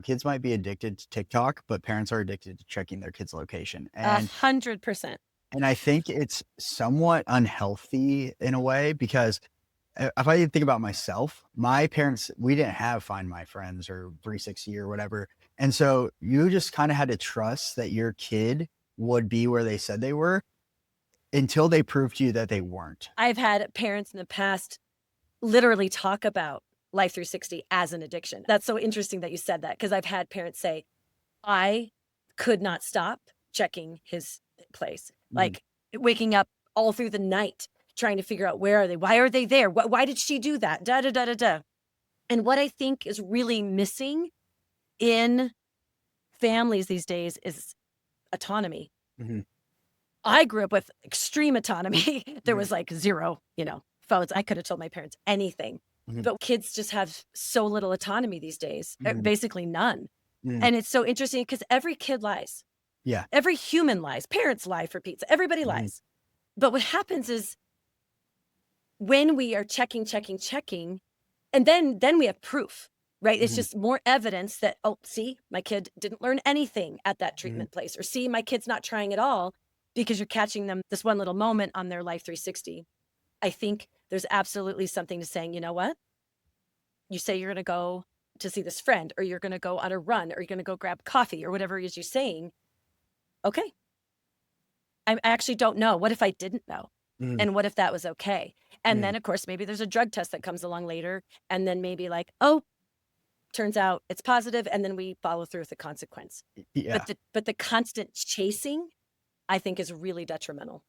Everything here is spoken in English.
Kids might be addicted to TikTok, but parents are addicted to checking their kids' location. A And 100%. I think it's somewhat unhealthy in a way because if I think about myself, my parents, we didn't have Find My Friends or 360 or whatever. And so you just kind of had to trust that your kid would be where they said they were until they proved to you that they weren't. I've had parents in the past literally talk about Life 360 as an addiction. That's so interesting that you said that because I've had parents say, I could not stop checking his place, Mhm. like waking up all through the night trying to figure out where are they? Why are they there? Why did she do that? Da da da da da. And what I think is really missing in families these days is autonomy. Mhm. I grew up with extreme autonomy. There Mhm. was like zero, phones. I could have told my parents anything. Mhm. But kids just have so little autonomy these days, Mhm. basically none. Mhm. And it's so interesting because every kid lies. Yeah. Every human lies. Parents lie for pizza. Everybody Mhm. lies. But what happens is when we are checking, and then we have proof, right? It's Mhm. just more evidence that, oh, see, my kid didn't learn anything at that Mhm. treatment place, or see, my kid's not trying at all because you're catching them this one little moment on their Life 360. I think there's absolutely something to saying, you know what? You say you're going to go to see this friend, or you're going to go on a run, or you're going to go grab coffee, or whatever it is you're saying. Okay, I actually don't know. What if I didn't know? Mhm. And what if that was okay? And Mhm. then, of course, maybe there's a drug test that comes along later. And then maybe like, oh, turns out it's positive, and then we follow through with the consequence. Yeah. But the constant chasing, I think, is really detrimental.